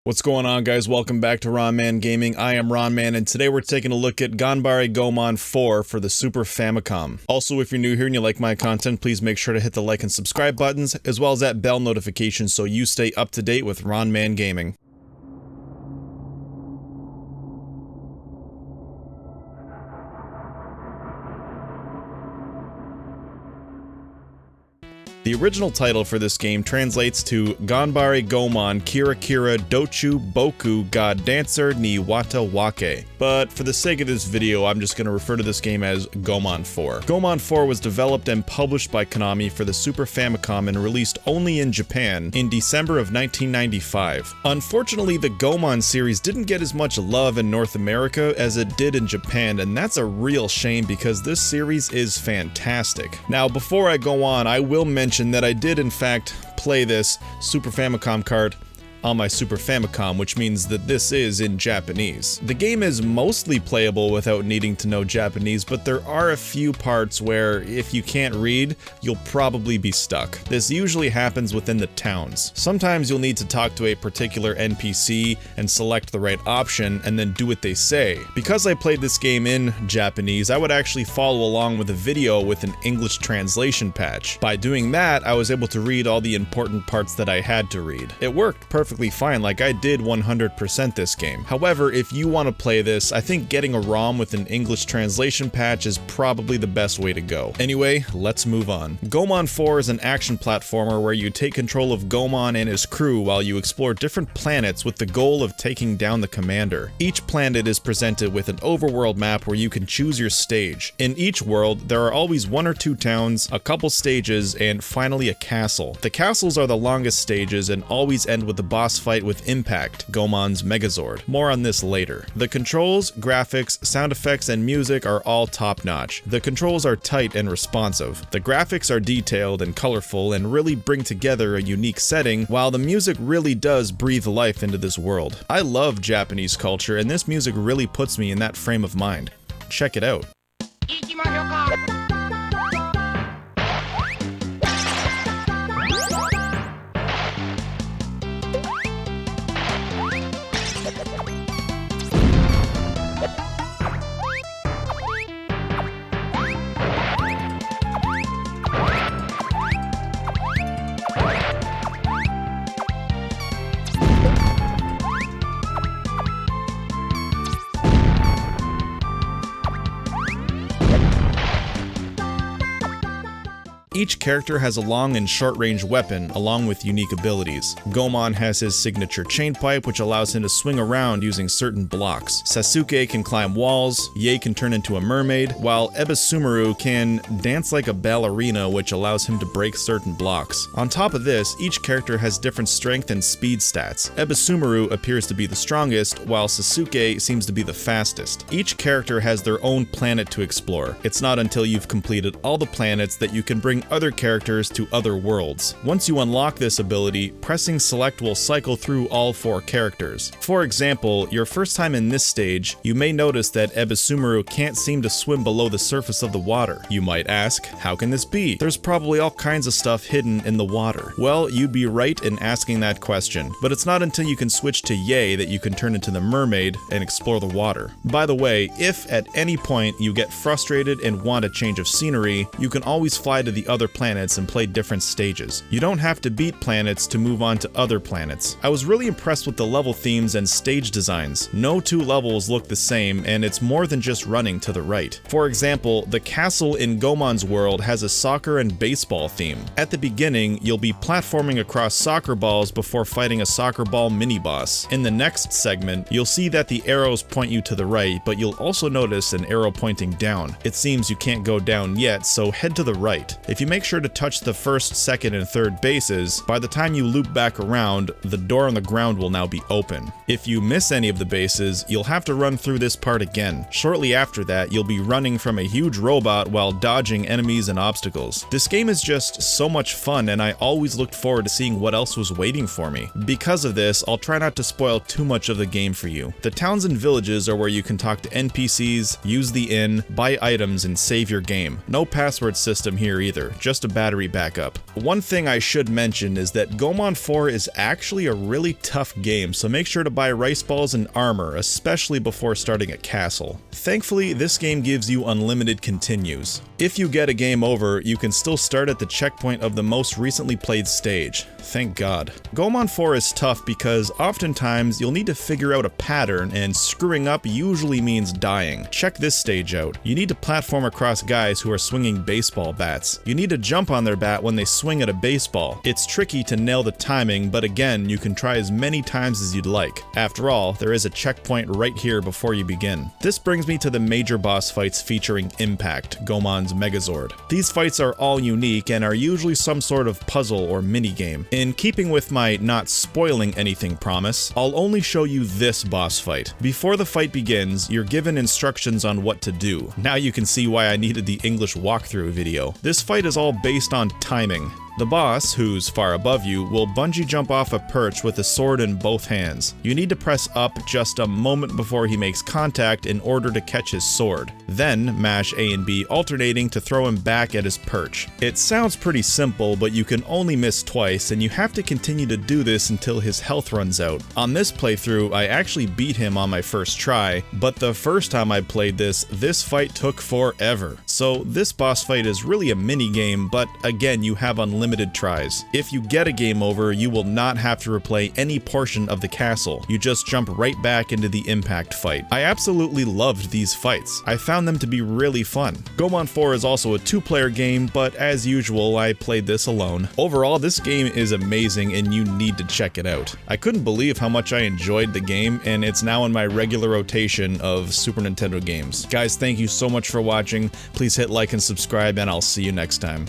What's going on, guys? Welcome back to RonMan Gaming. I am RonMan, and today we're taking a look at Ganbare Goemon 4 for the Super Famicom. Also, if you're new here and you like my content, please make sure to hit the like and subscribe buttons, as well as that bell notification so you stay up to date with RonMan Gaming. The original title for this game translates to Ganbare Goemon Kira Kira Dochu Boku ga Dancer ni Wata Wake. But for the sake of this video, I'm just going to refer to this game as Goemon 4. Goemon 4 was developed and published by Konami for the Super Famicom and released only in Japan in December of 1995. Unfortunately, the Goemon series didn't get as much love in North America as it did in Japan, and that's a real shame because this series is fantastic. Now, before I go on, I will mention that I did in fact play this Super Famicom card on my Super Famicom, which means that this is in Japanese. The game is mostly playable without needing to know Japanese, but there are a few parts where if you can't read, you'll probably be stuck. This usually happens within the towns. Sometimes you'll need to talk to a particular NPC and select the right option and then do what they say. Because I played this game in Japanese, I would actually follow along with a video with an English translation patch. By doing that, I was able to read all the important parts that I had to read. It worked perfectly fine, like I did 100% this game. However, if you want to play this, I think getting a ROM with an English translation patch is probably the best way to go. Anyway, let's move on. Goemon 4 is an action platformer where you take control of Goemon and his crew while you explore different planets with the goal of taking down the commander. Each planet is presented with an overworld map where you can choose your stage. In each world, there are always one or two towns, a couple stages, and finally a castle. The castles are the longest stages and always end with the boss fight with Impact, Goemon's Megazord. More on this later. The controls, graphics, sound effects, and music are all top-notch. The controls are tight and responsive. The graphics are detailed and colorful and really bring together a unique setting, while the music really does breathe life into this world. I love Japanese culture, and this music really puts me in that frame of mind. Check it out. Each character has a long and short-range weapon, along with unique abilities. Goemon has his signature chain pipe, which allows him to swing around using certain blocks. Sasuke can climb walls, Yae can turn into a mermaid, while Ebisumaru can dance like a ballerina, which allows him to break certain blocks. On top of this, each character has different strength and speed stats. Ebisumaru appears to be the strongest, while Sasuke seems to be the fastest. Each character has their own planet to explore. It's not until you've completed all the planets that you can bring other characters to other worlds. Once you unlock this ability, pressing select will cycle through all 4 characters. For example, your first time in this stage, you may notice that Ebisumaru can't seem to swim below the surface of the water. You might ask, how can this be? There's probably all kinds of stuff hidden in the water. Well, you'd be right in asking that question, but it's not until you can switch to Yae that you can turn into the mermaid and explore the water. By the way, if at any point you get frustrated and want a change of scenery, you can always fly to the other planets and play different stages. You don't have to beat planets to move on to other planets. I was really impressed with the level themes and stage designs. No two levels look the same, and it's more than just running to the right. For example, the castle in Goemon's world has a soccer and baseball theme. At the beginning, you'll be platforming across soccer balls before fighting a soccer ball mini-boss. In the next segment, you'll see that the arrows point you to the right, but you'll also notice an arrow pointing down. It seems you can't go down yet, so head to the right. If you make sure to touch the first, second, and third bases, by the time you loop back around, the door on the ground will now be open. If you miss any of the bases, you'll have to run through this part again. Shortly after that, you'll be running from a huge robot while dodging enemies and obstacles. This game is just so much fun, and I always looked forward to seeing what else was waiting for me. Because of this, I'll try not to spoil too much of the game for you. The towns and villages are where you can talk to NPCs, use the inn, buy items, and save your game. No password system here either. just a battery backup. One thing I should mention is that Goemon 4 is actually a really tough game, so make sure to buy rice balls and armor, especially before starting a castle. Thankfully, this game gives you unlimited continues. If you get a game over, you can still start at the checkpoint of the most recently played stage. Thank God. Goemon 4 is tough because oftentimes you'll need to figure out a pattern, and screwing up usually means dying. Check this stage out. You need to platform across guys who are swinging baseball bats. You need to jump on their bat when they swing at a baseball. It's tricky to nail the timing, but again, you can try as many times as you'd like. After all, there is a checkpoint right here before you begin. This brings me to the major boss fights featuring Impact, Goemon's Megazord. These fights are all unique and are usually some sort of puzzle or minigame. In keeping with my not spoiling anything promise, I'll only show you this boss fight. Before the fight begins, you're given instructions on what to do. Now you can see why I needed the English walkthrough video. This fight is all based on timing. The boss, who's far above you, will bungee jump off a perch with a sword in both hands. You need to press up just a moment before he makes contact in order to catch his sword. Then mash A and B alternating to throw him back at his perch. It sounds pretty simple, but you can only miss twice, and you have to continue to do this until his health runs out. On this playthrough, I actually beat him on my first try, but the first time I played this fight took forever. So this boss fight is really a mini game, but again, you have unlimited tries. If you get a game over, you will not have to replay any portion of the castle. You just jump right back into the Impact fight. I absolutely loved these fights. I found them to be really fun. Goemon 4 is also a 2-player game, but as usual, I played this alone. Overall, this game is amazing and you need to check it out. I couldn't believe how much I enjoyed the game, and it's now in my regular rotation of Super Nintendo games. Guys, thank you so much for watching. Please hit like and subscribe, and I'll see you next time.